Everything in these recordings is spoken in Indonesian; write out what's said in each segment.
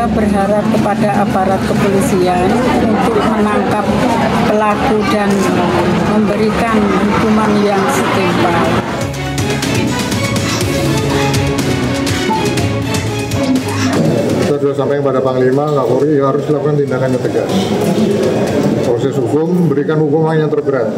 Saya berharap kepada aparat kepolisian untuk menangkap pelaku dan memberikan hukuman yang setimpal. Kita sudah sampaikan pada Panglima, Kapolri harus lakukan tindakan yang tegas. Proses hukum, berikan hukuman yang terberat.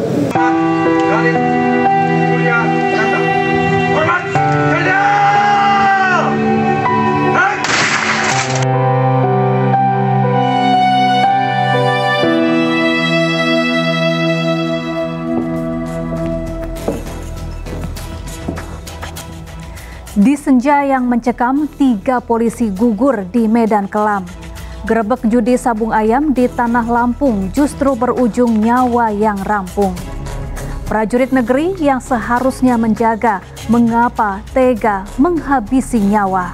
Di senja yang mencekam, 3 polisi gugur di Medan kelam. Gerebek judi sabung ayam di Tanah Lampung justru berujung nyawa yang rampung. Prajurit negeri yang seharusnya menjaga, mengapa tega menghabisi nyawa?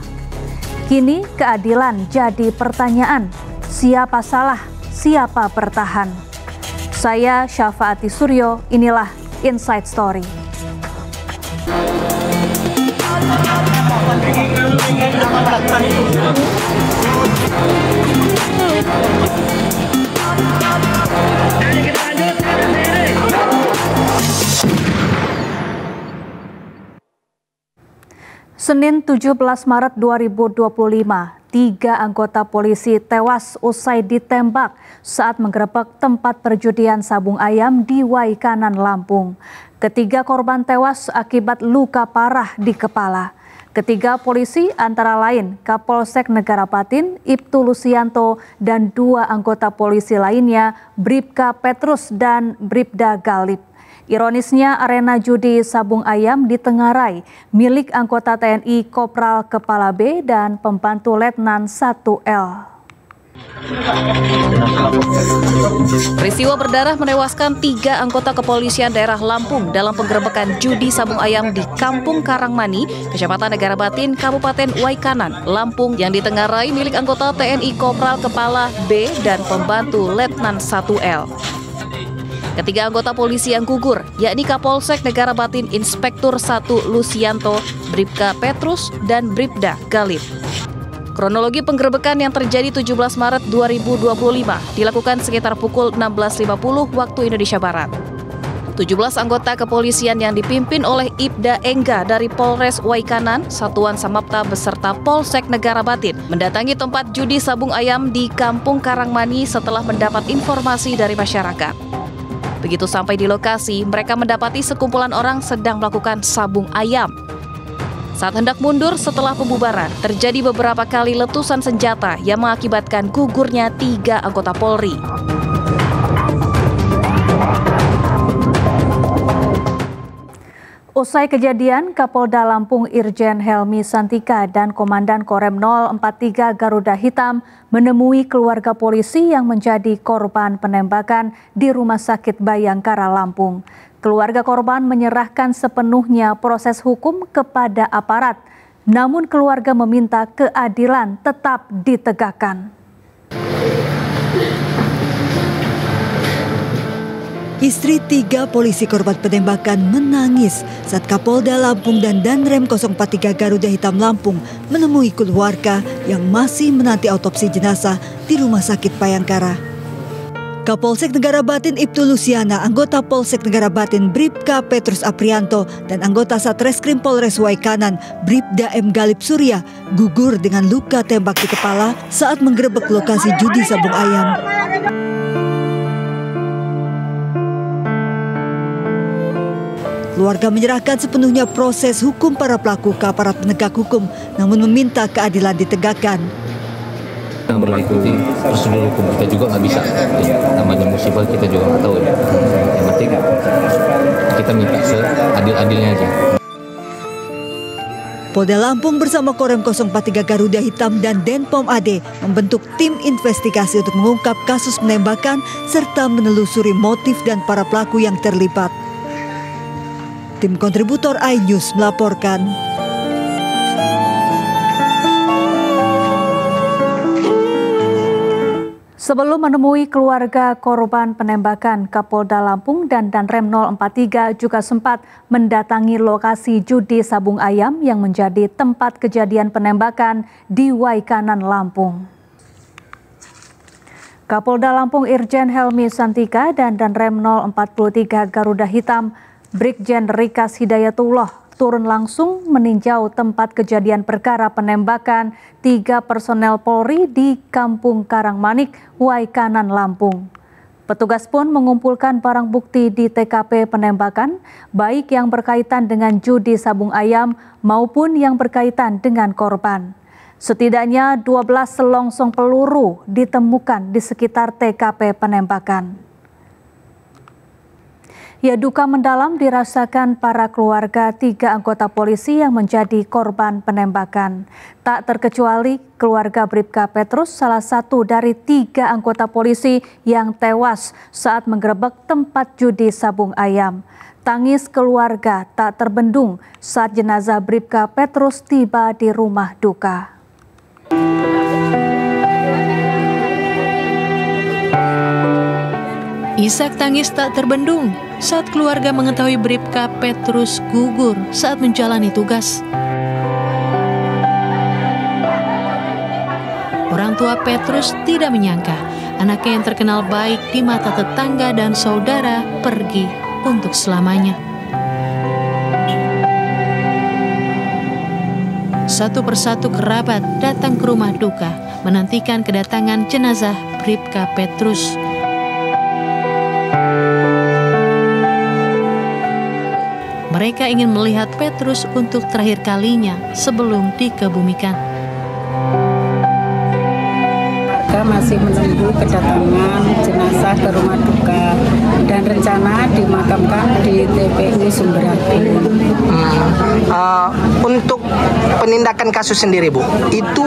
Kini keadilan jadi pertanyaan, siapa salah, siapa bertahan? Saya Syafaati Suryo, inilah Inside Story. Senin 17 Maret 2025, 3 anggota polisi tewas usai ditembak saat menggerebek tempat perjudian sabung ayam di Waikanan, Lampung. Ketiga korban tewas akibat luka parah di kepala. Ketiga polisi antara lain Kapolsek Negara Batin, Ibtu Lusianto, dan 2 anggota polisi lainnya, Bribka Petrus dan Bribda Galip. Ironisnya, arena judi sabung ayam ditengarai milik anggota TNI Kopral Kepala B dan pembantu Letnan 1L. Peristiwa berdarah menewaskan 3 anggota kepolisian daerah Lampung dalam penggerebekan judi sabung ayam di Kampung Karangmani, Kecamatan Negara Batin, Kabupaten Waikanan, Lampung yang ditengarai milik anggota TNI Kopral Kepala B dan pembantu Letnan 1L. Ketiga anggota polisi yang gugur, yakni Kapolsek Negara Batin Inspektur 1 Lusianto, Bribka Petrus, dan Bribda Galip. Kronologi penggerebekan yang terjadi 17 Maret 2025 dilakukan sekitar pukul 16.50 waktu Indonesia Barat. 17 anggota kepolisian yang dipimpin oleh Ibda Engga dari Polres Waikanan, Satuan Samapta beserta Polsek Negara Batin mendatangi tempat judi sabung ayam di Kampung Karangmani setelah mendapat informasi dari masyarakat. Begitu sampai di lokasi, mereka mendapati sekumpulan orang sedang melakukan sabung ayam. Saat hendak mundur setelah pembubaran, terjadi beberapa kali letusan senjata yang mengakibatkan gugurnya 3 anggota Polri. Usai kejadian, Kapolda Lampung Irjen Helmi Santika dan Komandan Korem 043 Garuda Hitam menemui keluarga polisi yang menjadi korban penembakan di Rumah Sakit Bayangkara, Lampung. Keluarga korban menyerahkan sepenuhnya proses hukum kepada aparat, namun keluarga meminta keadilan tetap ditegakkan. Istri 3 polisi korban penembakan menangis saat Kapolda Lampung dan Danrem 043 Garuda Hitam Lampung menemui keluarga yang masih menanti autopsi jenazah di Rumah Sakit Bayangkara. Kapolsek Negara Batin Ibtu Lusiana, anggota Polsek Negara Batin Bribka Petrus Aprianto, dan anggota Satreskrim Polres Waikanan Bribda M. Galip Surya gugur dengan luka tembak di kepala saat menggerebek lokasi judi sabung ayam. Keluarga menyerahkan sepenuhnya proses hukum para pelaku ke aparat penegak hukum, namun meminta keadilan ditegakkan. Yang berlaku prosedur hukum kita juga nggak bisa, namanya musibah kita juga nggak tahu ya. Yang penting kita minta seadil-adilnya aja. Polda Lampung bersama Korem 043 Garuda Hitam dan Denpom AD membentuk tim investigasi untuk mengungkap kasus penembakan serta menelusuri motif dan para pelaku yang terlibat. Tim kontributor iNews melaporkan. Sebelum menemui keluarga korban penembakan, Kapolda Lampung dan Danrem 043 juga sempat mendatangi lokasi judi sabung ayam yang menjadi tempat kejadian penembakan di Waikanan, Lampung. Kapolda Lampung Irjen Helmi Santika dan Danrem 043 Garuda Hitam Brigjen Rikas Hidayatullah turun langsung meninjau tempat kejadian perkara penembakan 3 personel Polri di Kampung Karangmanik, Waikanan, Lampung. Petugas pun mengumpulkan barang bukti di TKP penembakan, baik yang berkaitan dengan judi sabung ayam maupun yang berkaitan dengan korban. Setidaknya 12 selongsong peluru ditemukan di sekitar TKP penembakan. Ya, duka mendalam dirasakan para keluarga 3 anggota polisi yang menjadi korban penembakan. Tak terkecuali keluarga Bribka Petrus, salah satu dari 3 anggota polisi yang tewas saat menggerebek tempat judi sabung ayam. Tangis keluarga tak terbendung saat jenazah Bribka Petrus tiba di rumah duka. Isak tangis tak terbendung saat keluarga mengetahui Bribka Petrus gugur saat menjalani tugas. Orang tua Petrus tidak menyangka anaknya yang terkenal baik di mata tetangga dan saudara pergi untuk selamanya. Satu persatu kerabat datang ke rumah duka menantikan kedatangan jenazah Bribka Petrus. Mereka ingin melihat Petrus untuk terakhir kalinya sebelum dikebumikan. Warga masih menunggu kedatangan jenazah ke rumah duka dan rencana dimakamkan di TPU Sumberapi. Untuk penindakan kasus sendiri, Bu, itu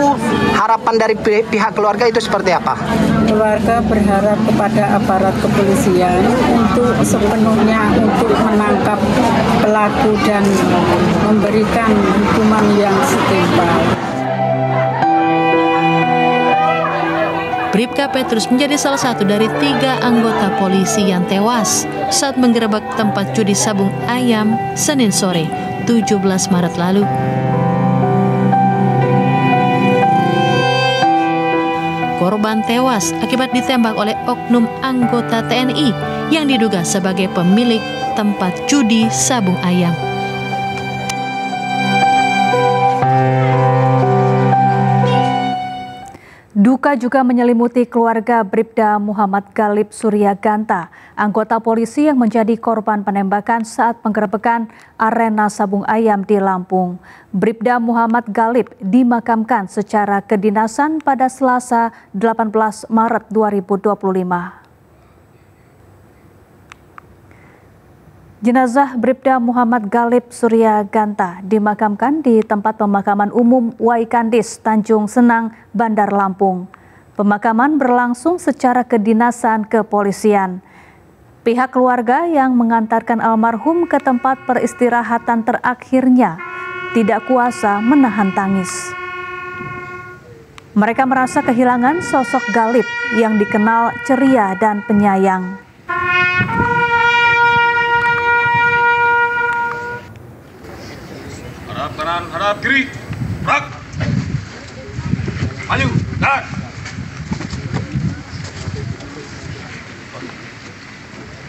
harapan dari pihak keluarga itu seperti apa? Keluarga berharap kepada aparat kepolisian untuk sepenuhnya untuk menangkap pelaku dan memberikan hukuman yang setimpal. Bribka Petrus menjadi salah satu dari 3 anggota polisi yang tewas saat menggerebek tempat judi sabung ayam Senin sore, 17 Maret lalu. Korban tewas akibat ditembak oleh oknum anggota TNI yang diduga sebagai pemilik tempat judi sabung ayam. Duka juga menyelimuti keluarga Bribda Muhammad Galib Surya Ganta, anggota polisi yang menjadi korban penembakan saat penggerebekan arena sabung ayam di Lampung. Bribda Muhammad Galib dimakamkan secara kedinasan pada Selasa 18 Maret 2025. Jenazah Bribda Muhammad Galib Surya Ganta dimakamkan di tempat pemakaman umum Waikandis, Tanjung Senang, Bandar Lampung. Pemakaman berlangsung secara kedinasan kepolisian. Pihak keluarga yang mengantarkan almarhum ke tempat peristirahatan terakhirnya tidak kuasa menahan tangis. Mereka merasa kehilangan sosok Galib yang dikenal ceria dan penyayang. Hadap kiri, gerak, maju, jalan.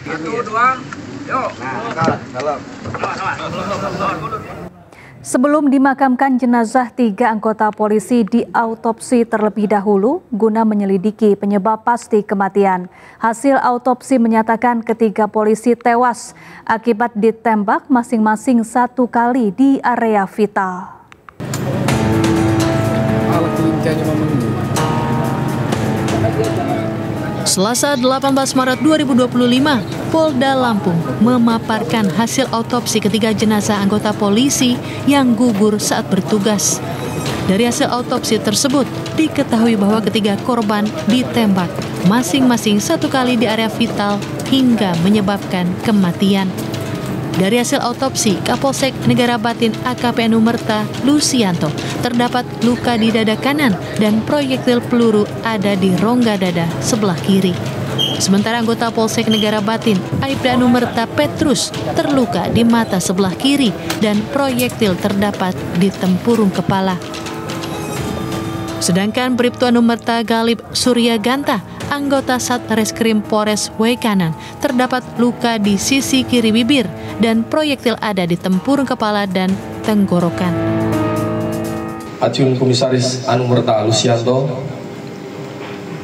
Satu, dua, yuk. Sebelum dimakamkan, jenazah 3 anggota polisi diautopsi terlebih dahulu guna menyelidiki penyebab pasti kematian. Hasil autopsi menyatakan ketiga polisi tewas akibat ditembak masing-masing 1 kali di area vital. Selasa 18 Maret 2025, Polda Lampung memaparkan hasil autopsi ketiga jenazah anggota polisi yang gugur saat bertugas. Dari hasil autopsi tersebut, diketahui bahwa ketiga korban ditembak masing-masing 1 kali di area vital hingga menyebabkan kematian. Dari hasil autopsi, Kapolsek Negara Batin AKP Numerta Lucianto terdapat luka di dada kanan dan proyektil peluru ada di rongga dada sebelah kiri. Sementara anggota Polsek Negara Batin Aibda Numerta Petrus terluka di mata sebelah kiri dan proyektil terdapat di tempurung kepala. Sedangkan Bribtu Numerta Galib Surya Ganta anggota Satreskrim Polres Waikanan terdapat luka di sisi kiri bibir dan proyektil ada di tempurung kepala dan tenggorokan. Ajun Komisaris Anumerta Lusianto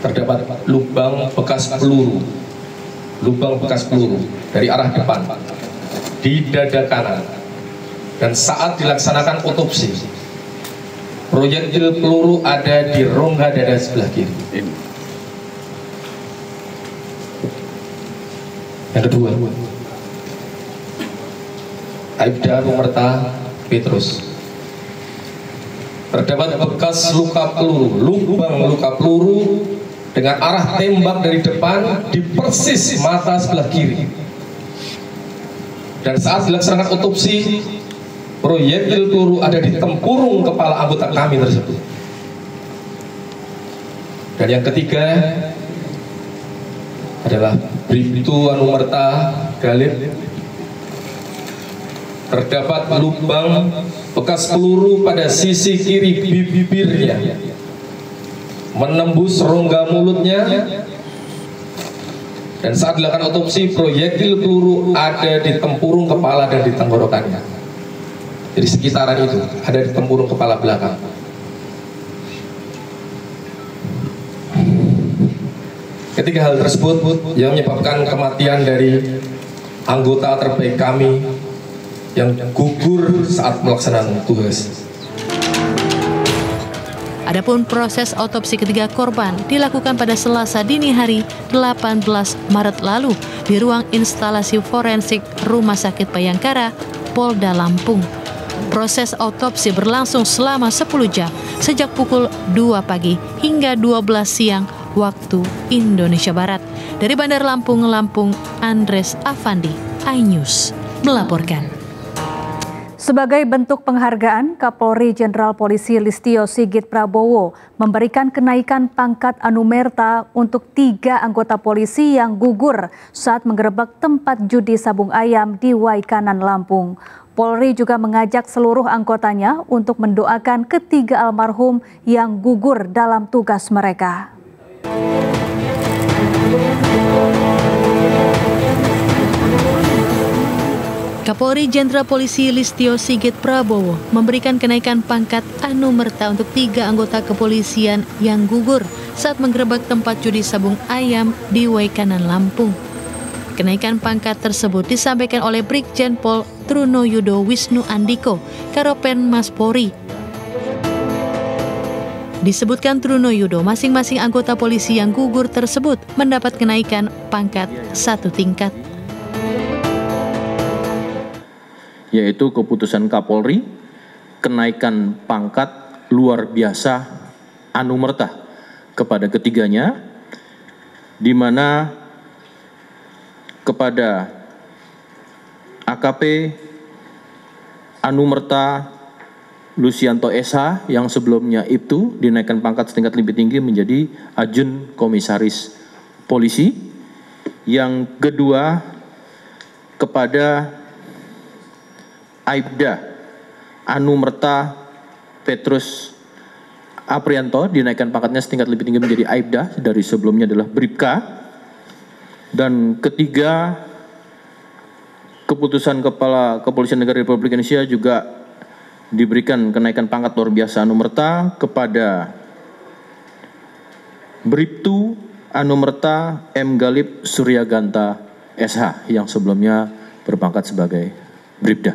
terdapat lubang bekas peluru dari arah depan di dada kanan, dan saat dilaksanakan otopsi proyektil peluru ada di rongga dada sebelah kiri. Yang kedua, Aibda Anumerta Petrus terdapat bekas luka peluru, lubang luka peluru dengan arah tembak dari depan di persis mata sebelah kiri. Dan saat dilaksanakan otopsi, proyektil peluru ada di tempurung kepala anggota kami tersebut. Dan yang ketiga adalah Bribtu Anumerta Galip. Terdapat lubang bekas peluru pada sisi kiri bibirnya, menembus rongga mulutnya, dan saat dilakukan otopsi proyektil peluru ada di tempurung kepala dan di tenggorokannya. Jadi sekitaran itu ada di tempurung kepala belakang. Ketiga hal tersebut yang menyebabkan kematian dari anggota terbaik kami yang gugur saat melaksanakan tugas. Adapun proses otopsi ketiga korban dilakukan pada Selasa dini hari 18 Maret lalu di ruang instalasi forensik Rumah Sakit Bayangkara, Polda Lampung. Proses otopsi berlangsung selama 10 jam sejak pukul 2 pagi hingga 12 siang waktu Indonesia Barat. Dari Bandar Lampung, Andres Afandi, iNews melaporkan. Sebagai bentuk penghargaan, Kapolri Jenderal Polisi Listio Sigit Prabowo memberikan kenaikan pangkat Anumerta untuk 3 anggota polisi yang gugur saat menggerebek tempat judi sabung ayam di Waikanan, Lampung. Polri juga mengajak seluruh anggotanya untuk mendoakan ketiga almarhum yang gugur dalam tugas mereka. Kapolri Jenderal Polisi Listio Sigit Prabowo memberikan kenaikan pangkat Anumerta untuk 3 anggota kepolisian yang gugur saat menggerebek tempat judi sabung ayam di Waikanan, Lampung. Kenaikan pangkat tersebut disampaikan oleh Brigjen Pol Trunoyudo Wisnu Andiko, Karopenmas Polri. Disebutkan Trunoyudo, masing-masing anggota polisi yang gugur tersebut mendapat kenaikan pangkat 1 tingkat. Yaitu keputusan Kapolri kenaikan pangkat luar biasa Anumerta kepada ketiganya, di mana kepada AKP Anumerta Lusianto SH yang sebelumnya itu dinaikkan pangkat setingkat lebih tinggi menjadi Ajun Komisaris Polisi. Yang kedua kepada Aibda Anumerta Petrus Aprianto dinaikkan pangkatnya setingkat lebih tinggi menjadi Aibda, dari sebelumnya adalah Bribka. Dan ketiga, keputusan Kepala Kepolisian Negara Republik Indonesia juga diberikan kenaikan pangkat luar biasa Anumerta kepada Bribtu Anumerta M. Galip Suryaganta SH yang sebelumnya berpangkat sebagai Bribda.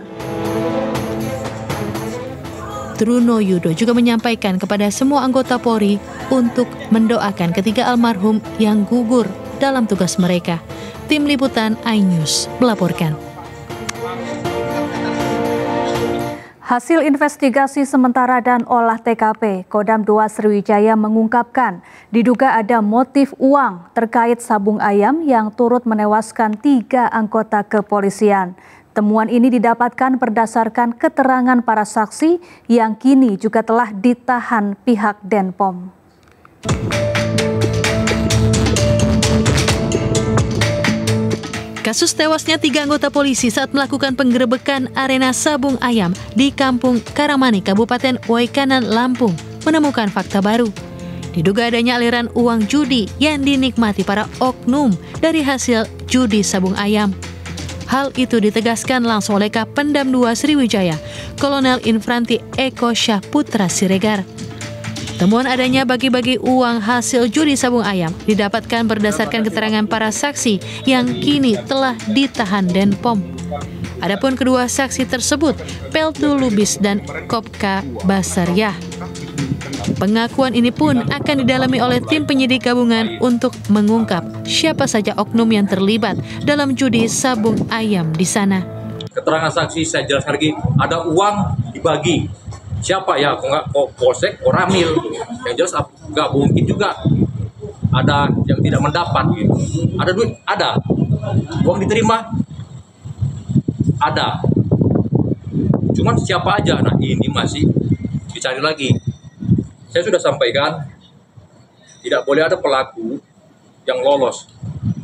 Trunoyudo juga menyampaikan kepada semua anggota Polri untuk mendoakan ketiga almarhum yang gugur dalam tugas mereka. Tim Liputan iNews melaporkan. Hasil investigasi sementara dan olah TKP, Kodam 2 Sriwijaya mengungkapkan diduga ada motif uang terkait sabung ayam yang turut menewaskan 3 anggota kepolisian. Temuan ini didapatkan berdasarkan keterangan para saksi yang kini juga telah ditahan pihak Denpom. Kasus tewasnya 3 anggota polisi saat melakukan penggerebekan arena sabung ayam di Kampung Karangmani, Kabupaten Waikanan, Lampung, menemukan fakta baru. Diduga adanya aliran uang judi yang dinikmati para oknum dari hasil judi sabung ayam. Hal itu ditegaskan langsung oleh Kapendam 2 Sriwijaya, Kolonel Infranti Eko Syahputra Siregar. Temuan adanya bagi-bagi uang hasil judi sabung ayam didapatkan berdasarkan keterangan para saksi yang kini telah ditahan Denpom. Adapun kedua saksi tersebut, Peltu Lubis dan Kopka Basaryah. Pengakuan ini pun akan didalami oleh tim penyidik gabungan untuk mengungkap siapa saja oknum yang terlibat dalam judi sabung ayam di sana. Keterangan saksi saya jelaskan lagi, ada uang dibagi. Siapa ya? Kok polsek, Ramil. Yang jelas nggak mungkin juga ada yang tidak mendapat. Ada duit, ada. Uang diterima, ada. Cuman siapa aja? Nah ini masih dicari lagi. Saya sudah sampaikan, tidak boleh ada pelaku yang lolos.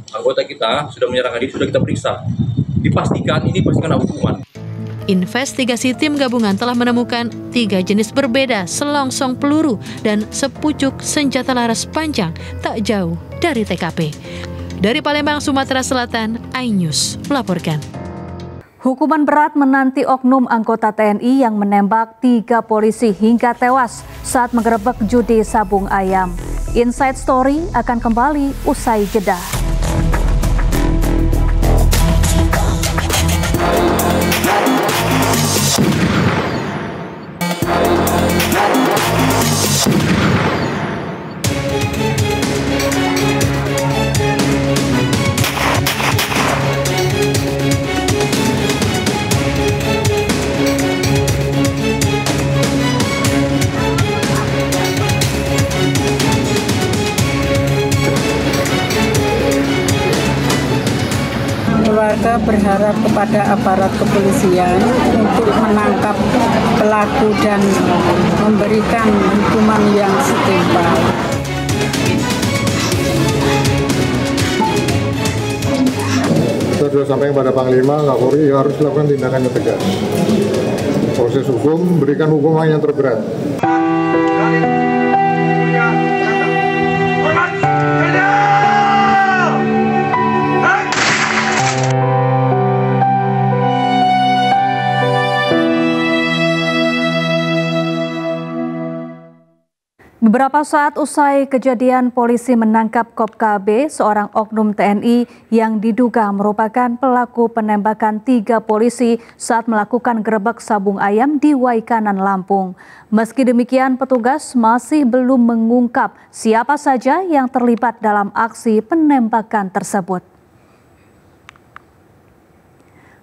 Anggota kita sudah menyerahkan diri, sudah kita periksa. Dipastikan ini pasti kena hukuman. Investigasi tim gabungan telah menemukan 3 jenis berbeda selongsong peluru dan sepucuk senjata laras panjang tak jauh dari TKP. Dari Palembang, Sumatera Selatan, iNews melaporkan. Hukuman berat menanti oknum anggota TNI yang menembak 3 polisi hingga tewas saat menggerebek judi sabung ayam. Inside Story akan kembali usai jeda. Keluarga berharap kepada aparat kepolisian untuk menangkap pelaku dan memberikan hukuman yang setimpal. Kita sudah sampai kepada Panglima, Kapolri harus lakukan tindakan yang tegas. Proses hukum, berikan hukuman yang terberat. Beberapa saat usai kejadian, polisi menangkap Kopka B, seorang oknum TNI yang diduga merupakan pelaku penembakan 3 polisi saat melakukan gerebek sabung ayam di Waikanan, Lampung. Meski demikian, petugas masih belum mengungkap siapa saja yang terlibat dalam aksi penembakan tersebut.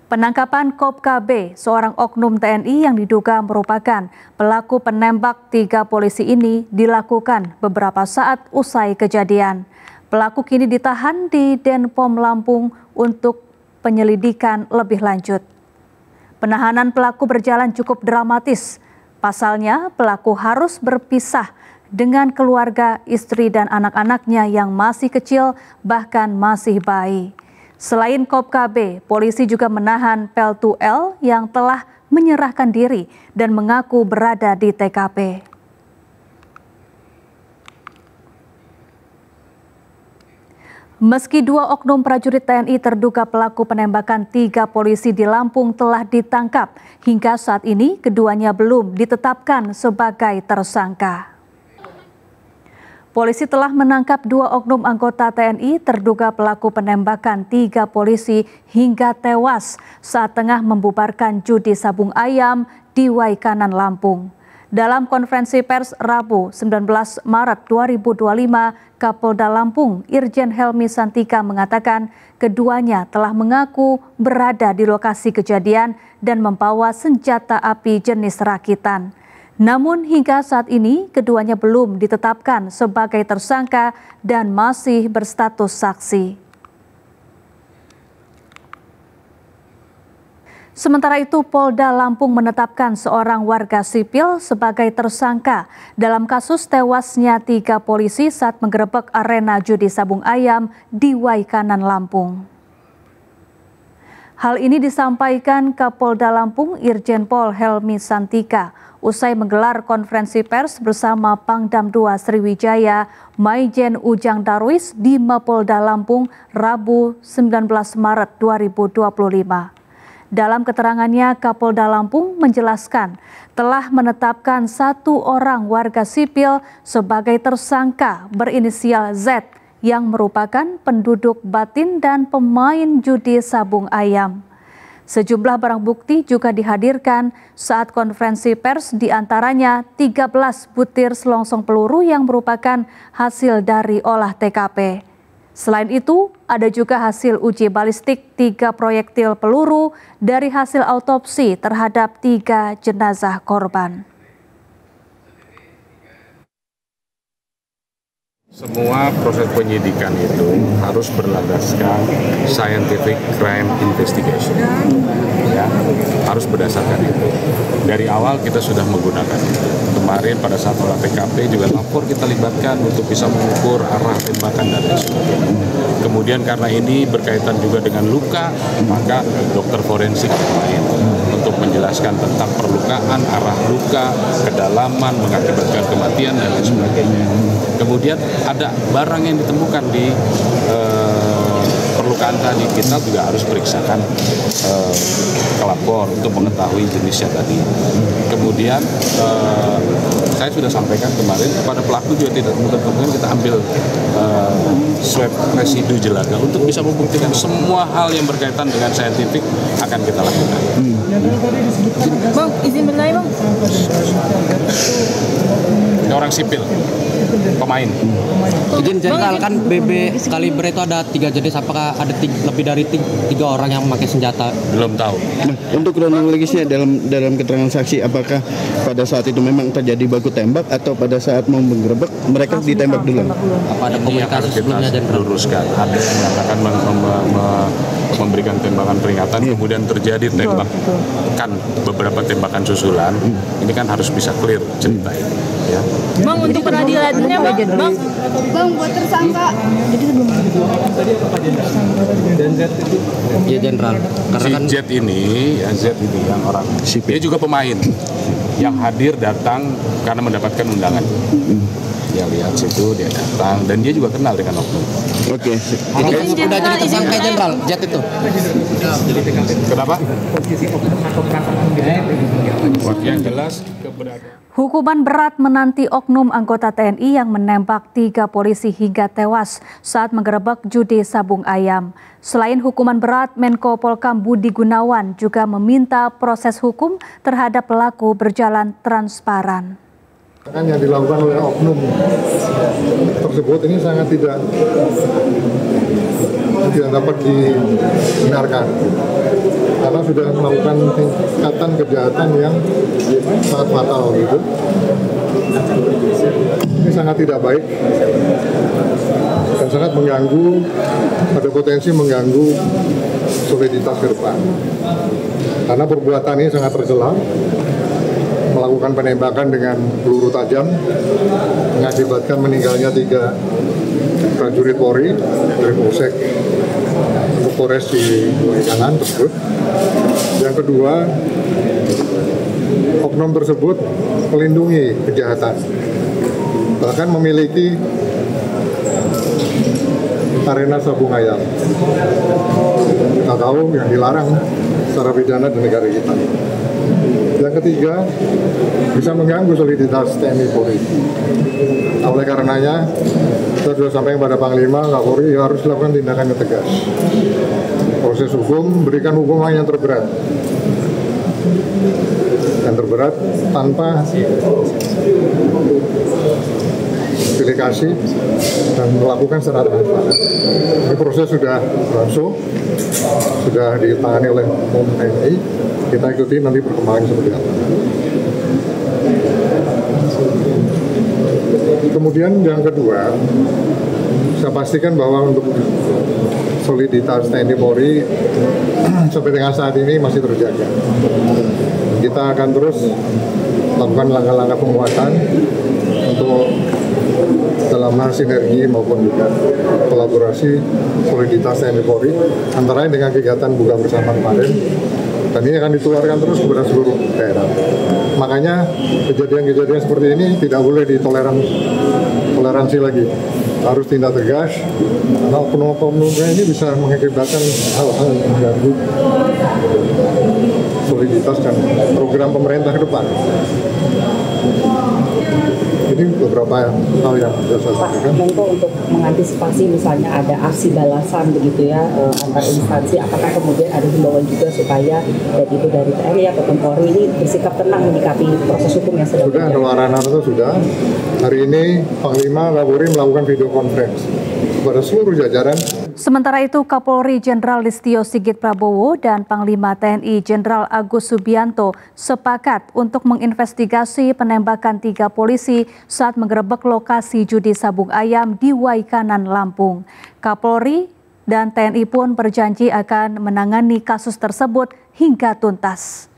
Penangkapan Kopka B, seorang oknum TNI yang diduga merupakan pelaku penembak 3 polisi ini dilakukan beberapa saat usai kejadian. Pelaku kini ditahan di Denpom Lampung untuk penyelidikan lebih lanjut. Penahanan pelaku berjalan cukup dramatis. Pasalnya, pelaku harus berpisah dengan keluarga, istri dan anak-anaknya yang masih kecil bahkan masih bayi. Selain Kopka B, polisi juga menahan Peltu L yang telah menyerahkan diri dan mengaku berada di TKP. Meski 2 oknum prajurit TNI terduga pelaku penembakan 3 polisi di Lampung telah ditangkap, hingga saat ini keduanya belum ditetapkan sebagai tersangka. Polisi telah menangkap 2 oknum anggota TNI terduga pelaku penembakan 3 polisi hingga tewas saat tengah membubarkan judi sabung ayam di Waikanan, Lampung. Dalam konferensi pers Rabu 19 Maret 2025, Kapolda Lampung Irjen Helmi Santika mengatakan keduanya telah mengaku berada di lokasi kejadian dan membawa senjata api jenis rakitan. Namun hingga saat ini keduanya belum ditetapkan sebagai tersangka dan masih berstatus saksi. Sementara itu, Polda Lampung menetapkan seorang warga sipil sebagai tersangka dalam kasus tewasnya 3 polisi saat menggerebek arena judi sabung ayam di Waikanan, Lampung. Hal ini disampaikan Kapolda Lampung Irjen Pol Helmi Santika usai menggelar konferensi pers bersama Pangdam II Sriwijaya Maijen Ujang Darwis di Mapolda Lampung Rabu 19 Maret 2025. Dalam keterangannya, Kapolda Lampung menjelaskan telah menetapkan 1 orang warga sipil sebagai tersangka berinisial Z yang merupakan penduduk Batin dan pemain judi sabung ayam. Sejumlah barang bukti juga dihadirkan saat konferensi pers, diantaranya 13 butir selongsong peluru yang merupakan hasil dari olah TKP. Selain itu, ada juga hasil uji balistik 3 proyektil peluru dari hasil autopsi terhadap 3 jenazah korban. Semua proses penyidikan itu harus berlandaskan scientific crime investigation, ya, harus berdasarkan itu. Dari awal kita sudah menggunakan itu. Kemarin pada saat olah TKP juga lapor kita libatkan untuk bisa mengukur arah tembakan dan lain sebagainya. Kemudian karena ini berkaitan juga dengan luka, maka dokter forensik lain untuk menjelaskan tentang perlukaan, arah luka, kedalaman, mengakibatkan kematian dan lain sebagainya. Kemudian ada barang yang ditemukan di perlukaan tadi, kita juga harus periksakan kelapor untuk mengetahui jenisnya tadi. Kemudian saya sudah sampaikan kemarin kepada pelaku juga tidak kemungkinan kita ambil swab residu jelaga untuk bisa membuktikan semua hal yang berkaitan dengan saintifik akan kita lakukan. Bang, izin bertanya bang. Ini orang sipil, pemain. Izin jenderal, kan BB kaliber itu ada 3 jenis, apakah ada lebih dari 3 orang yang memakai senjata? Belum tahu. Nah, untuk kronologisnya dalam keterangan saksi, apakah pada saat itu memang terjadi baku tembak atau pada saat mau menggerebek mereka ditembak dulu? Apa ada komunikasi sebelumnya dan luruskan? Ada yang mengatakan memberikan tembakan peringatan, kemudian terjadi tembakan, beberapa tembakan susulan. Ini kan harus bisa clear cerita ini, ya. Bang, untuk peradilannya bang, buat tersangka. Iya jenderal. Si Z ini, yang orang dia juga pemain yang hadir datang karena mendapatkan undangan. Dia lihat situ, dia datang dan dia juga kenal dengan oknum. Oke. Jadi sudah jadi tersangka jenderal Z itu. Kenapa? Yang jelas keberadaan. Hukuman berat menanti oknum anggota TNI yang menembak 3 polisi hingga tewas saat menggerebek judi sabung ayam. Selain hukuman berat, Menko Polkam Budi Gunawan juga meminta proses hukum terhadap pelaku berjalan transparan. Yang dilakukan oleh oknum tersebut ini sangat tidak dapat dibenarkan karena sudah melakukan tingkatan kejahatan yang sangat fatal gitu. Ini sangat tidak baik dan sangat mengganggu, ada potensi mengganggu soliditas ke depan karena perbuatan ini sangat tercela, melakukan penembakan dengan peluru tajam mengakibatkan meninggalnya 3 prajurit Polri dari Polsek Polres di Waikanan tersebut. Yang kedua, oknum tersebut melindungi kejahatan, bahkan memiliki arena sabung ayam. Kita tahu yang dilarang secara pidana di negara kita. Yang ketiga, bisa mengganggu soliditas TNI Polri. Nah, oleh karenanya, kita sudah sampaikan pada Panglima, Kapolri harus dilakukan tindakan yang tegas. Proses hukum, berikan hukuman yang terberat. Yang terberat tanpa pilih kasih dan melakukan secara transparan. Ini proses sudah berlangsung, sudah ditangani oleh TNI. Kita ikuti nanti perkembangan seperti apa. Kemudian yang kedua, saya pastikan bahwa untuk soliditas TNI Polri sampai dengan saat ini masih terjaga. Kita akan terus lakukan langkah-langkah penguatan untuk dalam hal sinergi maupun juga kolaborasi soliditas TNI Polri, antara lain dengan kegiatan buka bersama kemarin, dan ini akan ditularkan terus kepada seluruh daerah. Makanya kejadian-kejadian seperti ini tidak boleh ditoleransi lagi, harus tindak tegas, karena oknum-oknumnya ini bisa mengakibatkan hal-hal yang mengganggu soliditas dan program pemerintah ke depan. Ini beberapa hal yang bisa saya sampaikan. Pak Menko, untuk mengantisipasi misalnya ada aksi balasan begitu ya antar instansi, apakah kemudian ada himbauan juga supaya baik itu dari TNI atau Polri ini bersikap tenang menyikapi proses hukum yang sedang berjalan? Sudah, Nuarana itu sudah. Hari ini Panglima Kapolri melakukan video conference kepada seluruh jajaran. Sementara itu, Kapolri Jenderal Listio Sigit Prabowo dan Panglima TNI Jenderal Agus Subianto sepakat untuk menginvestigasi penembakan 3 polisi saat menggerebek lokasi judi sabung ayam di Waikanan, Lampung. Kapolri dan TNI pun berjanji akan menangani kasus tersebut hingga tuntas.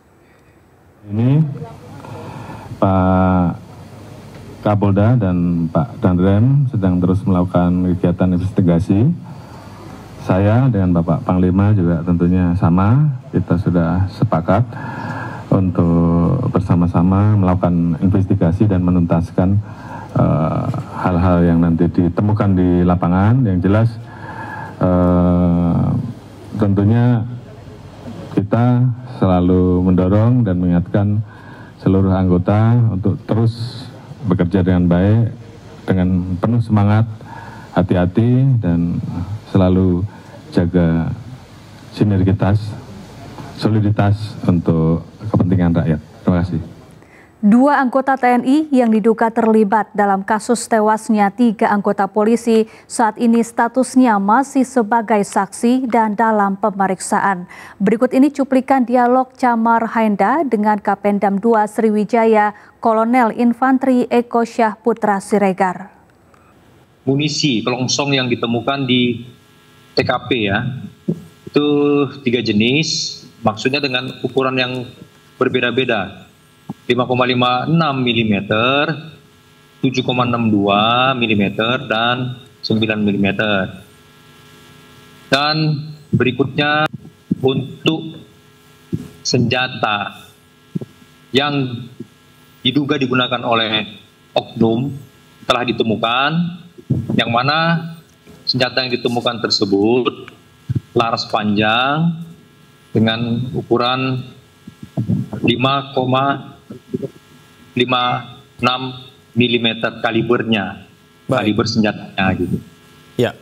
Ini Pak Kapolda dan Pak Danrem sedang terus melakukan kegiatan investigasi. Saya dengan Bapak Panglima juga tentunya sama, kita sudah sepakat untuk bersama-sama melakukan investigasi dan menuntaskan hal-hal yang nanti ditemukan di lapangan. Yang jelas tentunya kita selalu mendorong dan mengingatkan seluruh anggota untuk terus bekerja dengan baik, dengan penuh semangat, hati-hati, dan selalu jaga sinergitas, soliditas untuk kepentingan rakyat. Terima kasih. 2 anggota TNI yang diduga terlibat dalam kasus tewasnya 3 anggota polisi saat ini statusnya masih sebagai saksi dan dalam pemeriksaan. Berikut ini cuplikan dialog Camar Haenda dengan Kapendam 2 Sriwijaya, Kolonel Infanteri Eko Syah Putra Siregar. Munisi kelongsong yang ditemukan di TKP ya, itu 3 jenis, maksudnya dengan ukuran yang berbeda-beda, 5,56 mm, 7,62 mm, dan 9 mm. Dan berikutnya untuk senjata yang diduga digunakan oleh oknum telah ditemukan, yang mana senjata yang ditemukan tersebut laras panjang dengan ukuran 5,56 mm kalibernya, kaliber senjatanya gitu. Ya,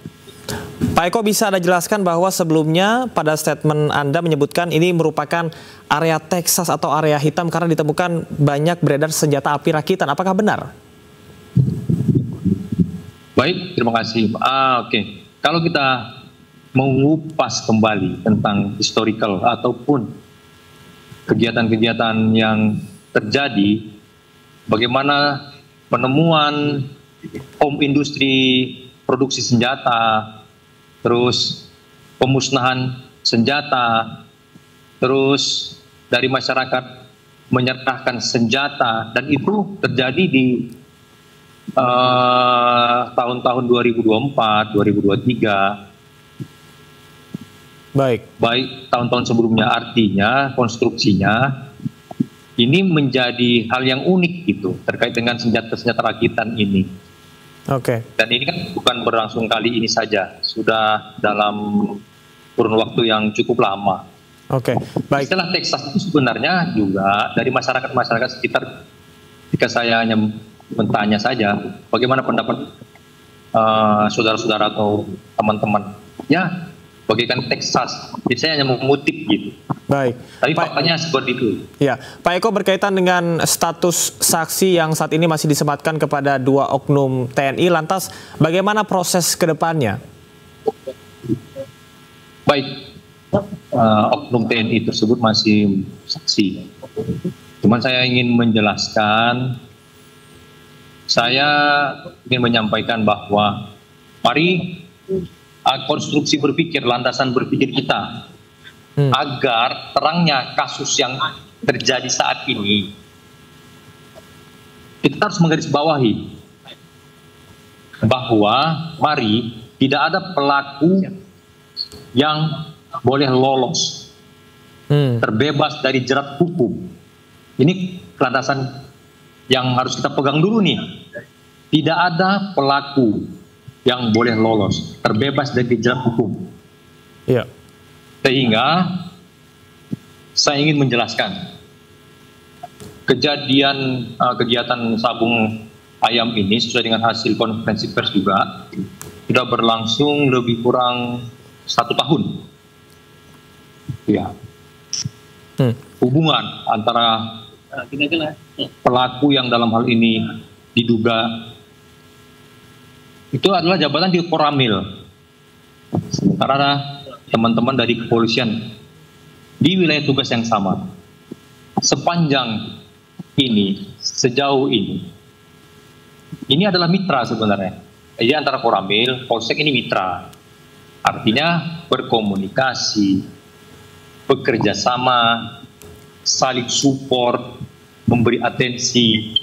Pak Eko, bisa Anda jelaskan bahwa sebelumnya pada statement Anda menyebutkan ini merupakan area Texas atau area hitam karena ditemukan banyak beredar senjata api rakitan. Apakah benar? Baik, terima kasih. Oke. Kalau kita mengupas kembali tentang historical ataupun kegiatan-kegiatan yang terjadi, bagaimana penemuan industri produksi senjata, terus pemusnahan senjata, terus dari masyarakat menyerahkan senjata, dan itu terjadi di tahun-tahun 2024, 2023, baik tahun-tahun sebelumnya. Artinya konstruksinya ini menjadi hal yang unik gitu terkait dengan senjata-senjata rakitan ini. Oke. Dan ini kan bukan berlangsung kali ini saja, sudah dalam kurun waktu yang cukup lama. Oke, baik. Istilah Texas itu sebenarnya juga dari masyarakat sekitar. Jika saya hanya bertanya saja, bagaimana pendapat saudara-saudara atau teman-teman? Ya, bagaikan Texas. Jadi saya hanya mengutip gitu. Baik. Tapi faktanya seperti itu. Ya, Pak Eko, berkaitan dengan status saksi yang saat ini masih disematkan kepada 2 oknum TNI, lantas bagaimana proses ke depannya? Baik, oknum TNI tersebut masih saksi. Cuman saya ingin menjelaskan, saya ingin menyampaikan bahwa mari konstruksi berpikir, landasan berpikir kita agar terangnya kasus yang terjadi saat ini, kita harus menggarisbawahi bahwa mari tidak ada pelaku yang boleh lolos, terbebas dari jerat hukum. Ini landasan yang harus kita pegang dulu nih. Tidak ada pelaku yang boleh lolos, terbebas dari jerat hukum. Iya. Sehingga saya ingin menjelaskan kegiatan sabung ayam ini sesuai dengan hasil konferensi pers juga sudah berlangsung lebih kurang 1 tahun. Ya. Hubungan antara pelaku yang dalam hal ini diduga itu adalah jabatan di Koramil, sementara teman-teman dari kepolisian di wilayah tugas yang sama. Sepanjang ini, sejauh ini adalah mitra sebenarnya. Jadi antara Koramil, Polsek ini mitra. Artinya berkomunikasi, bekerja sama, saling support, memberi atensi.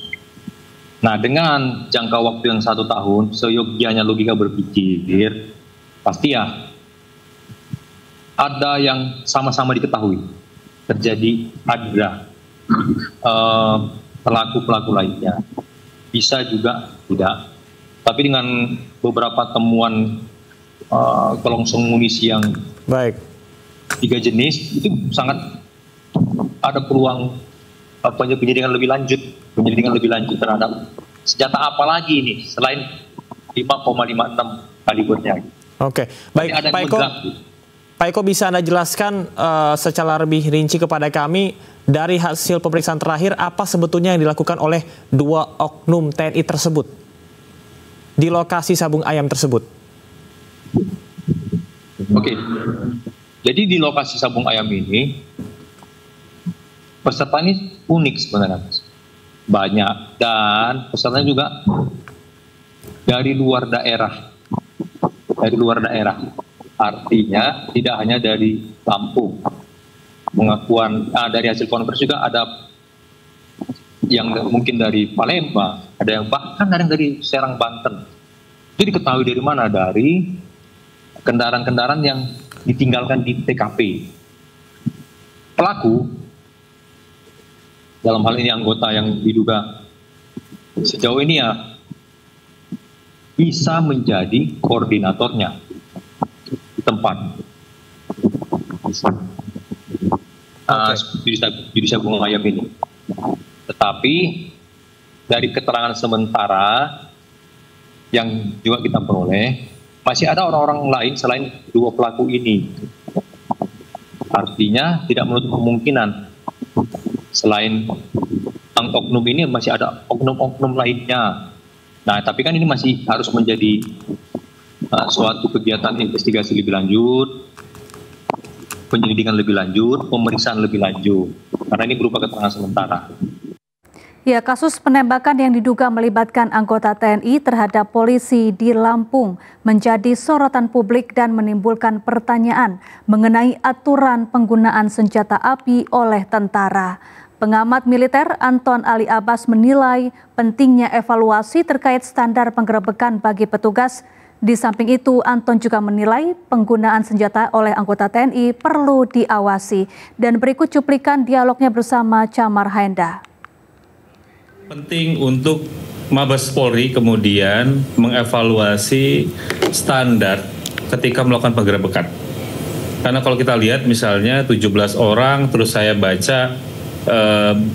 Nah, dengan jangka waktu yang 1 tahun, seyogyanya logika berpikir, pasti ya ada yang sama-sama diketahui terjadi, ada pelaku-pelaku lainnya. Bisa juga tidak. Tapi dengan beberapa temuan kelongsong munisi yang 3 jenis, itu sangat ada peluang penyelidikan lebih lanjut terhadap senjata apa lagi ini selain 5,56 kalibernya. Oke, baik Pak Eko, bisa Anda jelaskan secara lebih rinci kepada kami dari hasil pemeriksaan terakhir apa sebetulnya yang dilakukan oleh 2 oknum TNI tersebut di lokasi sabung ayam tersebut? Oke, jadi di lokasi sabung ayam ini peserta ini unik sebenarnya, banyak, dan pesertanya juga dari luar daerah. Artinya tidak hanya dari Lampung. Pengakuan dari hasil konferensi juga ada yang mungkin dari Palembang, ada yang bahkan ada yang dari Serang, Banten. Itu diketahui dari mana? Dari kendaraan-kendaraan yang ditinggalkan di TKP. Pelaku, dalam hal ini anggota yang diduga sejauh ini ya, bisa menjadi koordinatornya di tempat judi sabung ayam ini. Tetapi dari keterangan sementara yang juga kita peroleh, masih ada orang-orang lain selain 2 pelaku ini. Artinya tidak menutup kemungkinan selain oknum ini masih ada oknum-oknum lainnya. Nah, tapi kan ini masih harus menjadi suatu kegiatan investigasi lebih lanjut, penyelidikan lebih lanjut, pemeriksaan lebih lanjut, karena ini berupa keterangan sementara. Ya, kasus penembakan yang diduga melibatkan anggota TNI terhadap polisi di Lampung menjadi sorotan publik dan menimbulkan pertanyaan mengenai aturan penggunaan senjata api oleh tentara. Pengamat militer Anton Ali Abbas menilai pentingnya evaluasi terkait standar penggerebekan bagi petugas. Di samping itu, Anton juga menilai penggunaan senjata oleh anggota TNI perlu diawasi. Dan berikut cuplikan dialognya bersama Camar Haenda. Penting untuk Mabes Polri kemudian mengevaluasi standar ketika melakukan penggerebekan. Karena kalau kita lihat misalnya 17 orang, terus saya baca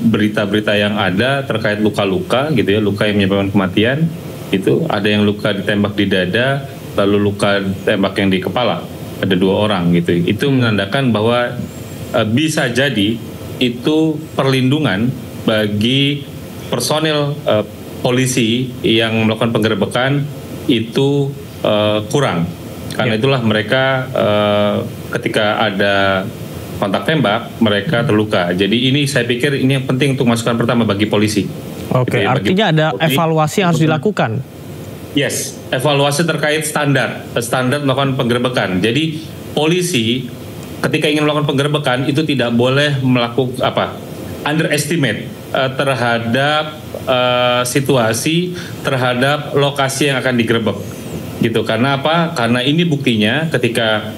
berita-berita yang ada terkait luka-luka gitu ya, luka yang menyebabkan kematian, itu ada yang luka ditembak di dada, lalu luka tembak yang di kepala, ada 2 orang gitu. Itu menandakan bahwa bisa jadi itu perlindungan bagi personil polisi yang melakukan penggerebekan itu kurang. Karena itulah mereka ketika ada kontak tembak, mereka terluka. Jadi ini saya pikir ini yang penting untuk masukan pertama bagi polisi. Oke, gitu ya, artinya ada evaluasi yang harus dilakukan. Yes, evaluasi terkait standar melakukan penggerebekan. Jadi polisi ketika ingin melakukan penggerebekan itu tidak boleh melakukan underestimate terhadap situasi, terhadap lokasi yang akan digerebek gitu. Karena apa? Karena ini buktinya ketika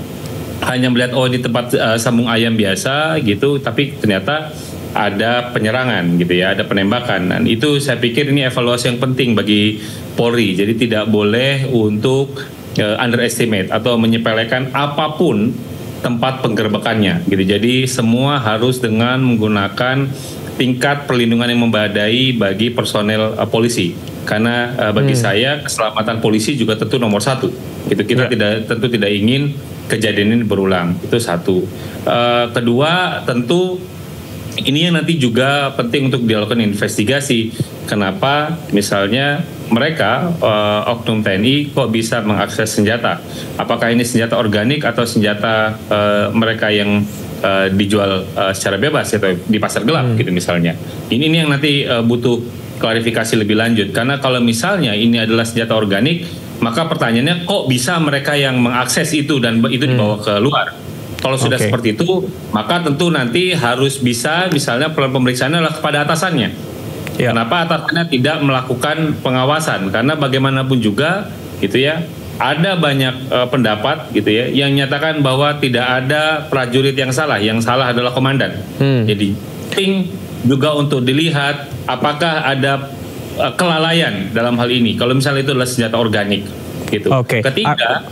hanya melihat oh ini tempat sambung ayam biasa gitu, tapi ternyata ada penyerangan gitu ya, ada penembakan. Dan itu saya pikir ini evaluasi yang penting bagi Polri. Jadi tidak boleh untuk underestimate atau menyepelekan apapun tempat penggerbekannya gitu. Jadi semua harus dengan menggunakan tingkat perlindungan yang memadai bagi personel polisi. Karena bagi saya keselamatan polisi juga tentu nomor satu. Gitu. Kita tentu tidak ingin kejadian ini berulang. Itu satu. Kedua, tentu ini yang nanti juga penting untuk dilakukan investigasi. Kenapa misalnya mereka oknum TNI kok bisa mengakses senjata? Apakah ini senjata organik atau senjata mereka yang dijual secara bebas atau di pasar gelap gitu misalnya? Ini yang nanti butuh klarifikasi lebih lanjut. Karena kalau misalnya ini adalah senjata organik, maka pertanyaannya kok bisa mereka yang mengakses itu dan itu dibawa ke luar? Kalau sudah seperti itu, maka tentu nanti harus bisa misalnya pemeriksaannya adalah kepada atasannya. Kenapa atasannya tidak melakukan pengawasan? Karena bagaimanapun juga gitu ya, ada banyak pendapat gitu ya yang menyatakan bahwa tidak ada prajurit yang salah adalah komandan. Jadi penting juga untuk dilihat apakah ada kelalaian dalam hal ini. Kalau misalnya itu adalah senjata organik gitu. Ketiga,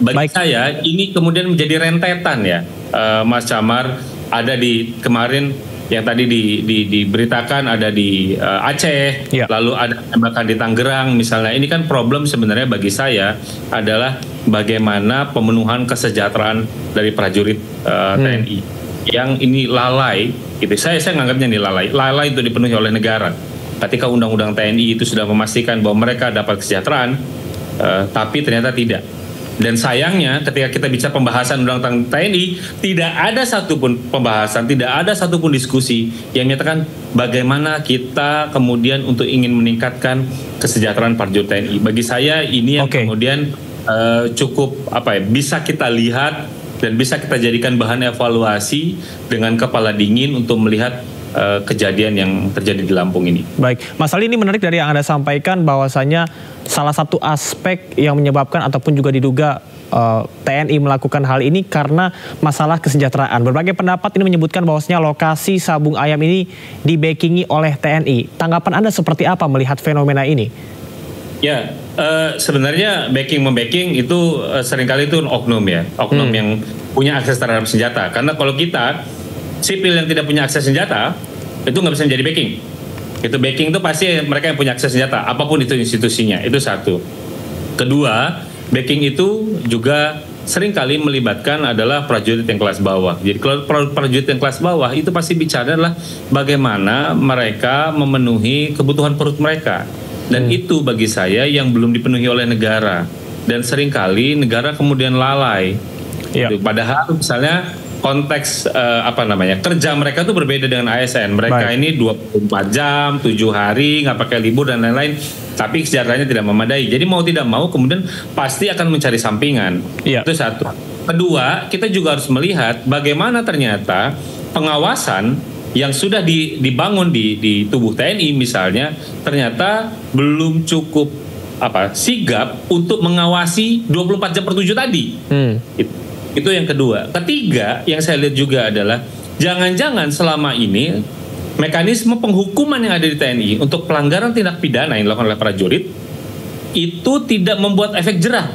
bagi saya ini kemudian menjadi rentetan ya, Mas Camar. Ada di kemarin yang tadi diberitakan ada di Aceh, lalu ada tembakan di Tangerang misalnya. Ini kan problem sebenarnya bagi saya adalah bagaimana pemenuhan kesejahteraan dari prajurit TNI yang ini lalai gitu. Saya menganggapnya ini lalai untuk dipenuhi oleh negara. Ketika undang-undang TNI itu sudah memastikan bahwa mereka dapat kesejahteraan, tapi ternyata tidak. Dan sayangnya ketika kita bicara pembahasan undang-undang TNI, tidak ada satupun pembahasan, tidak ada satupun diskusi yang menyatakan bagaimana kita kemudian untuk ingin meningkatkan kesejahteraan prajurit TNI. Bagi saya ini yang kemudian cukup bisa kita lihat dan bisa kita jadikan bahan evaluasi dengan kepala dingin untuk melihat kejadian yang terjadi di Lampung ini. Baik, Mas Ali, ini menarik dari yang Anda sampaikan bahwasanya salah satu aspek yang menyebabkan ataupun juga diduga TNI melakukan hal ini karena masalah kesejahteraan. Berbagai pendapat ini menyebutkan bahwasanya lokasi sabung ayam ini dibackingi oleh TNI. Tanggapan Anda seperti apa melihat fenomena ini? Ya, sebenarnya backing-membacking itu seringkali itu oknum ya, oknum yang punya akses terhadap senjata. Karena kalau kita sipil yang tidak punya akses senjata itu nggak bisa menjadi backing. Itu backing itu pasti mereka yang punya akses senjata, apapun itu institusinya. Itu satu. Kedua, backing itu juga seringkali melibatkan adalah prajurit yang kelas bawah. Jadi kalau prajurit yang kelas bawah itu pasti bicara adalah bagaimana mereka memenuhi kebutuhan perut mereka. Dan itu bagi saya yang belum dipenuhi oleh negara. Dan seringkali negara kemudian lalai. Padahal misalnya konteks kerja mereka itu berbeda dengan ASN. Mereka ini 24 jam, 7 hari, nggak pakai libur dan lain-lain. Tapi kesejahteraannya tidak memadai. Jadi mau tidak mau kemudian pasti akan mencari sampingan. Itu satu. Kedua, kita juga harus melihat bagaimana ternyata pengawasan yang sudah dibangun di tubuh TNI misalnya ternyata belum cukup sigap untuk mengawasi 24 jam per 7 tadi. Itu yang kedua. Ketiga, yang saya lihat juga adalah jangan-jangan selama ini mekanisme penghukuman yang ada di TNI untuk pelanggaran tindak pidana yang dilakukan oleh prajurit itu tidak membuat efek jerah,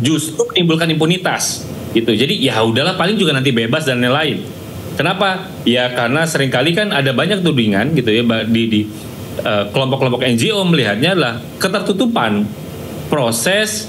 justru menimbulkan impunitas. Gitu. Jadi ya udahlah paling juga nanti bebas dan lain-lain. Kenapa? Ya karena seringkali kan ada banyak tudingan gitu ya di kelompok-kelompok NGO melihatnya adalah ketertutupan proses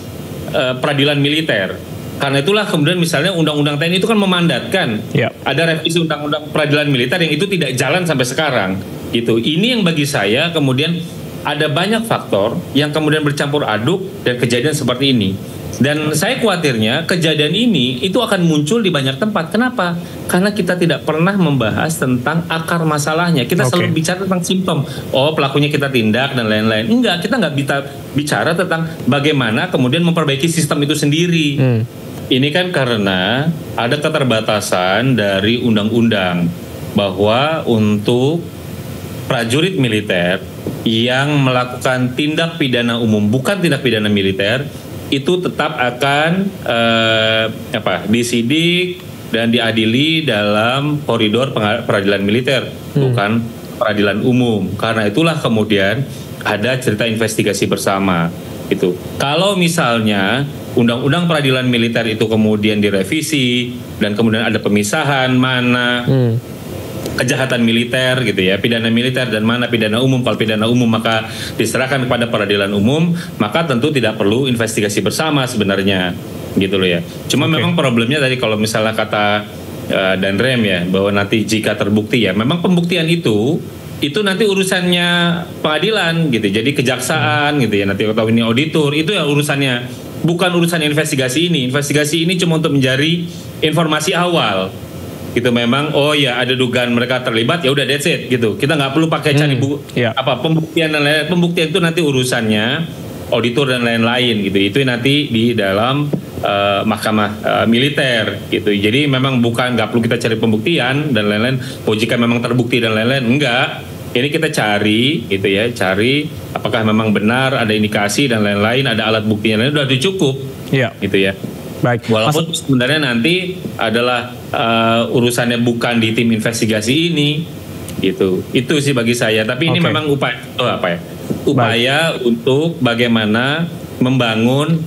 peradilan militer. Karena itulah kemudian misalnya undang-undang TNI itu kan memandatkan ada revisi undang-undang peradilan militer yang itu tidak jalan sampai sekarang gitu. Ini yang bagi saya kemudian ada banyak faktor yang kemudian bercampur aduk dan kejadian seperti ini. Dan saya khawatirnya kejadian ini itu akan muncul di banyak tempat. Kenapa? Karena kita tidak pernah membahas tentang akar masalahnya. Kita selalu bicara tentang simptom. Oh, pelakunya kita tindak dan lain-lain. Enggak, kita nggak bicara tentang bagaimana kemudian memperbaiki sistem itu sendiri. Ini kan karena ada keterbatasan dari undang-undang bahwa untuk prajurit militer yang melakukan tindak pidana umum bukan tindak pidana militer itu tetap akan disidik dan diadili dalam koridor peradilan militer, bukan peradilan umum. Karena itulah kemudian ada cerita investigasi bersama. Itu. Kalau misalnya undang-undang peradilan militer itu kemudian direvisi dan kemudian ada pemisahan mana kejahatan militer gitu ya, pidana militer dan mana pidana umum. Kalau pidana umum maka diserahkan kepada peradilan umum, maka tentu tidak perlu investigasi bersama sebenarnya gitu loh ya. Cuma memang problemnya tadi kalau misalnya kata Danrem ya, bahwa nanti jika terbukti ya, memang pembuktian itu nanti urusannya pengadilan gitu. Jadi kejaksaan gitu ya, nanti atau ini auditor, itu ya urusannya, bukan urusan investigasi ini. Investigasi ini cuma untuk mencari informasi awal. Gitu memang, oh ya ada dugaan mereka terlibat, ya udah that's it gitu. Kita nggak perlu pakai cari pembuktian dan lain-lain. Pembuktian itu nanti urusannya auditor dan lain-lain gitu. Itu nanti di dalam mahkamah militer gitu. Jadi memang bukan nggak perlu kita cari pembuktian dan lain-lain. Oh jika memang terbukti dan lain-lain, enggak. Ini kita cari gitu ya, cari apakah memang benar ada indikasi dan lain-lain, ada alat bukti yang lain, udah cukup gitu ya. Baik. Walaupun sebenarnya nanti adalah urusannya bukan di tim investigasi ini gitu. Itu sih bagi saya. Tapi ini memang upaya untuk bagaimana membangun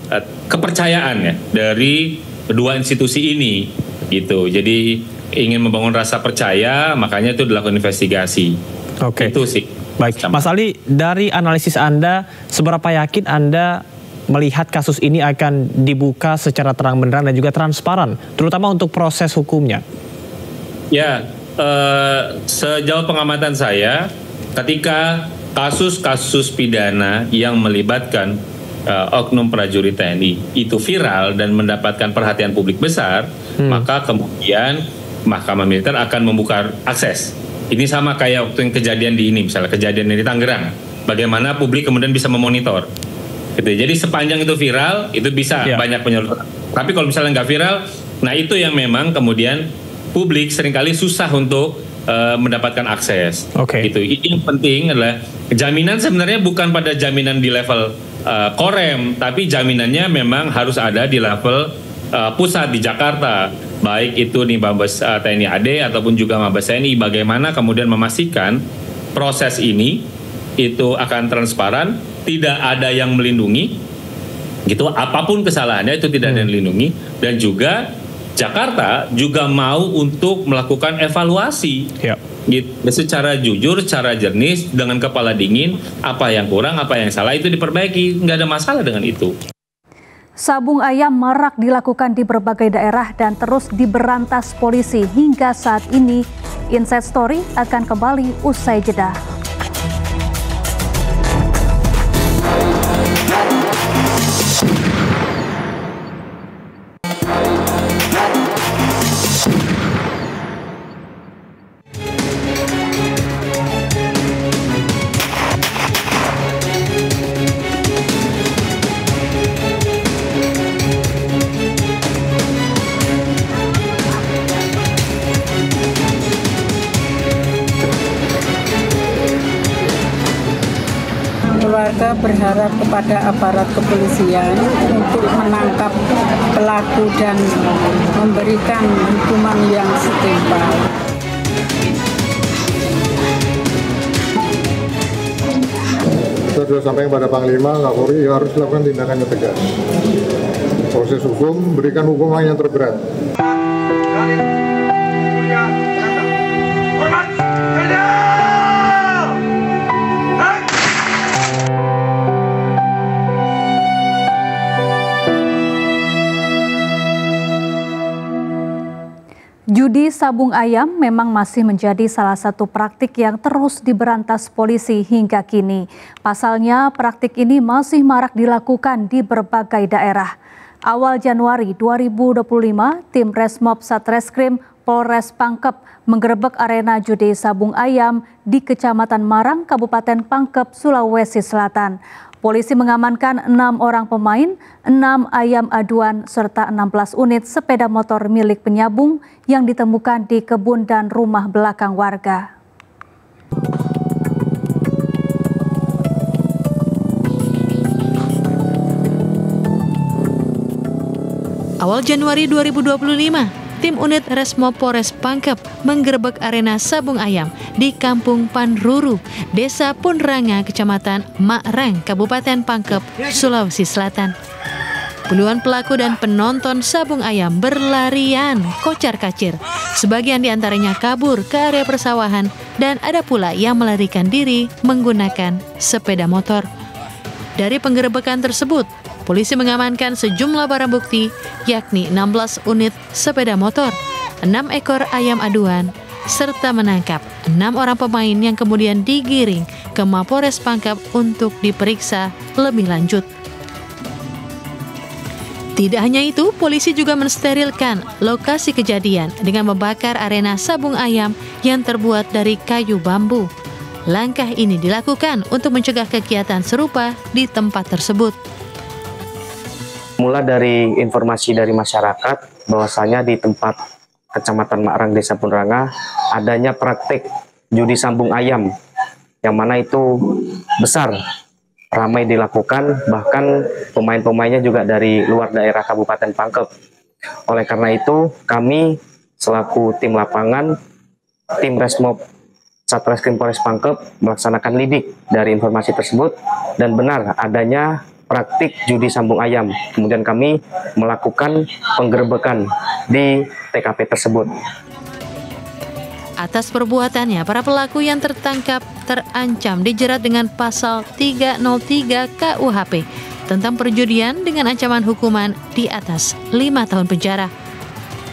kepercayaan ya dari kedua institusi ini gitu. Jadi ingin membangun rasa percaya, makanya itu dilakukan investigasi. Itu sih. Baik, Mas Ali, dari analisis Anda, seberapa yakin Anda melihat kasus ini akan dibuka secara terang-benderang dan juga transparan, terutama untuk proses hukumnya? Ya, sejauh pengamatan saya, ketika kasus-kasus pidana yang melibatkan oknum prajurit TNI itu viral dan mendapatkan perhatian publik besar, maka kemudian Mahkamah Militer akan membuka akses. Ini sama kayak waktu yang kejadian di ini, misalnya kejadian di Tangerang. Bagaimana publik kemudian bisa memonitor. Gitu. Jadi sepanjang itu viral, itu bisa banyak penyeluruhan. Tapi kalau misalnya nggak viral, nah itu yang memang kemudian publik seringkali susah untuk mendapatkan akses. Gitu. Yang penting adalah jaminan sebenarnya bukan pada jaminan di level Korem, tapi jaminannya memang harus ada di level pusat di Jakarta. Baik itu di Mabes TNI AD ataupun juga Mabes TNI, bagaimana kemudian memastikan proses ini itu akan transparan, tidak ada yang melindungi, gitu. Apapun kesalahannya itu tidak ada yang melindungi, dan juga Jakarta juga mau untuk melakukan evaluasi, gitu, secara jujur, secara jernih, dengan kepala dingin, apa yang kurang, apa yang salah itu diperbaiki, nggak ada masalah dengan itu. Sabung ayam marak dilakukan di berbagai daerah dan terus diberantas polisi hingga saat ini. Inside Story akan kembali usai jeda. Keluarga berharap kepada aparat kepolisian untuk menangkap pelaku dan memberikan hukuman yang setimpal. Kita sudah sampaikan pada Panglima, Kapolri harus melakukan tindakan yang tegas. Proses hukum, berikan hukuman yang terberat. Judi sabung ayam memang masih menjadi salah satu praktik yang terus diberantas polisi hingga kini. Pasalnya, praktik ini masih marak dilakukan di berbagai daerah. Awal Januari 2025, tim Resmob Satreskrim Polres Pangkep menggerebek arena judi sabung ayam di Kecamatan Marang, Kabupaten Pangkep, Sulawesi Selatan. Polisi mengamankan 6 orang pemain, 6 ayam aduan, serta 16 unit sepeda motor milik penyabung yang ditemukan di kebun dan rumah belakang warga. Awal Januari 2025, tim unit Resmo Polres Pangkep menggerebek arena sabung ayam di Kampung Panruru, Desa Punranga, Kecamatan Makrang, Kabupaten Pangkep, Sulawesi Selatan. Puluhan pelaku dan penonton sabung ayam berlarian kocar-kacir. Sebagian diantaranya kabur ke area persawahan dan ada pula yang melarikan diri menggunakan sepeda motor. Dari penggerebekan tersebut, polisi mengamankan sejumlah barang bukti, yakni 16 unit sepeda motor, 6 ekor ayam aduan, serta menangkap 6 orang pemain yang kemudian digiring ke Mapores Pangkep untuk diperiksa lebih lanjut. Tidak hanya itu, polisi juga mensterilkan lokasi kejadian dengan membakar arena sabung ayam yang terbuat dari kayu bambu. Langkah ini dilakukan untuk mencegah kegiatan serupa di tempat tersebut. Mula dari informasi dari masyarakat bahwasanya di tempat Kecamatan Makrang, Desa Punranga adanya praktik judi sambung ayam yang mana itu besar, ramai dilakukan, bahkan pemain-pemainnya juga dari luar daerah Kabupaten Pangkep. Oleh karena itu kami selaku tim lapangan, tim Resmob Satreskrim Polres Pangkep melaksanakan lidik dari informasi tersebut dan benar adanya praktik judi sambung ayam. Kemudian kami melakukan penggerebekan di TKP tersebut. Atas perbuatannya, para pelaku yang tertangkap terancam dijerat dengan pasal 303 KUHP tentang perjudian dengan ancaman hukuman di atas 5 tahun penjara.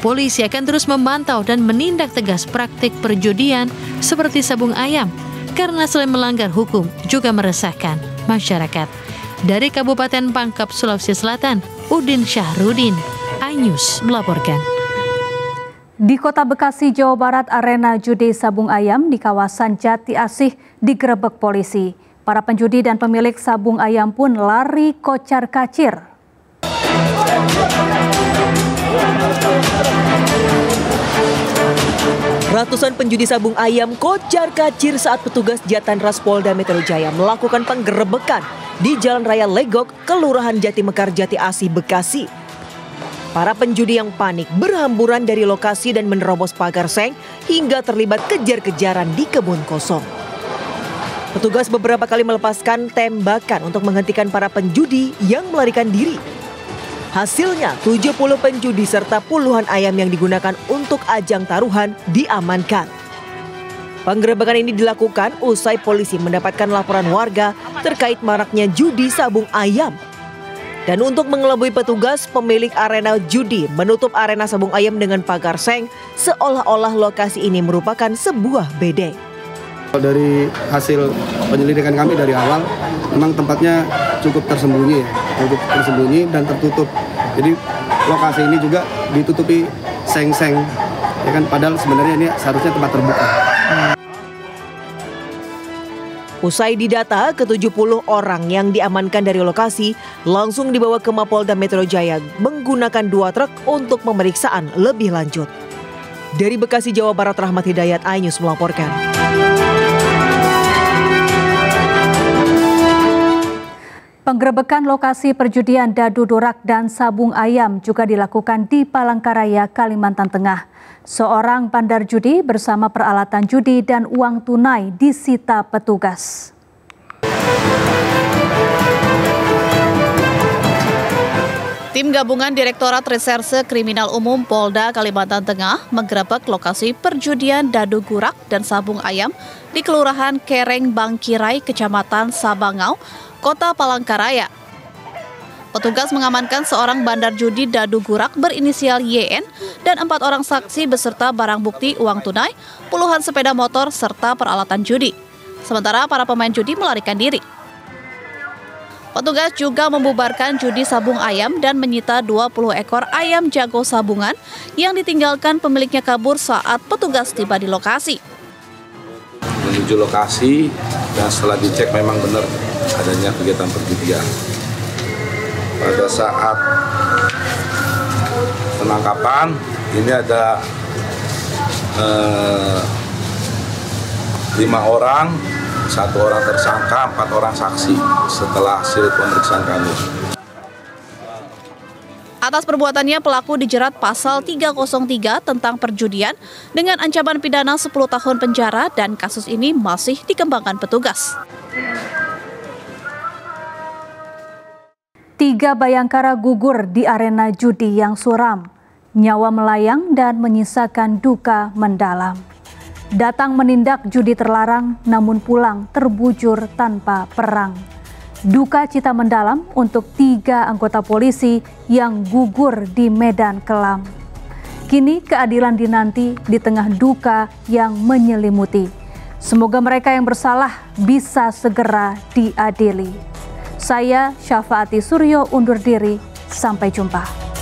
Polisi akan terus memantau dan menindak tegas praktik perjudian seperti sabung ayam karena selain melanggar hukum juga meresahkan masyarakat. Dari Kabupaten Pangkep, Sulawesi Selatan, Udin Syahrudin, iNews melaporkan. Di Kota Bekasi, Jawa Barat, arena judi sabung ayam di kawasan Jati Asih digerebek polisi. Para penjudi dan pemilik sabung ayam pun lari kocar-kacir. Ratusan penjudi sabung ayam kocar-kacir saat petugas Jatanras Polda Metro Jaya melakukan penggerebekan di Jalan Raya Legok, Kelurahan Jati Mekar, Jati Asih, Bekasi. Para penjudi yang panik berhamburan dari lokasi dan menerobos pagar seng hingga terlibat kejar-kejaran di kebun kosong. Petugas beberapa kali melepaskan tembakan untuk menghentikan para penjudi yang melarikan diri. Hasilnya 70 penjudi serta puluhan ayam yang digunakan untuk ajang taruhan diamankan. Penggerebekan ini dilakukan usai polisi mendapatkan laporan warga terkait maraknya judi sabung ayam. Dan untuk mengelabui petugas, pemilik arena judi menutup arena sabung ayam dengan pagar seng seolah-olah lokasi ini merupakan sebuah bedeng. Dari hasil penyelidikan kami dari awal, memang tempatnya cukup tersembunyi dan tertutup. Jadi lokasi ini juga ditutupi seng-seng, ya kan? Padahal sebenarnya ini seharusnya tempat terbuka. Usai didata, ke-70 orang yang diamankan dari lokasi langsung dibawa ke Mapolda Metro Jaya menggunakan 2 truk untuk pemeriksaan lebih lanjut. Dari Bekasi, Jawa Barat, Rahmat Hidayat, iNews melaporkan. Penggerebekan lokasi perjudian dadu durak dan sabung ayam juga dilakukan di Palangkaraya, Kalimantan Tengah. Seorang bandar judi bersama peralatan judi dan uang tunai disita petugas. Tim gabungan Direktorat Reserse Kriminal Umum Polda Kalimantan Tengah menggerebek lokasi perjudian dadu gurak dan sabung ayam di Kelurahan Kereng Bangkirai, Kecamatan Sabangau, Kota Palangkaraya. Petugas mengamankan seorang bandar judi dadu gurak berinisial YN dan 4 orang saksi beserta barang bukti uang tunai, puluhan sepeda motor, serta peralatan judi. Sementara para pemain judi melarikan diri. Petugas juga membubarkan judi sabung ayam dan menyita 20 ekor ayam jago sabungan yang ditinggalkan pemiliknya kabur saat petugas tiba di lokasi. Menuju lokasi dan setelah dicek memang benar adanya kegiatan perjudian. Pada saat penangkapan ini ada 5 orang, 1 orang tersangka, 4 orang saksi setelah hasil pemeriksaan kami. Atas perbuatannya, pelaku dijerat pasal 303 tentang perjudian dengan ancaman pidana 10 tahun penjara dan kasus ini masih dikembangkan petugas. 3 bayangkara gugur di arena judi yang suram. Nyawa melayang dan menyisakan duka mendalam. Datang menindak judi terlarang, namun pulang terbujur tanpa perang. Duka cita mendalam untuk 3 anggota polisi yang gugur di medan kelam. Kini keadilan dinanti di tengah duka yang menyelimuti. Semoga mereka yang bersalah bisa segera diadili. Saya Syafaati Suryo undur diri, sampai jumpa.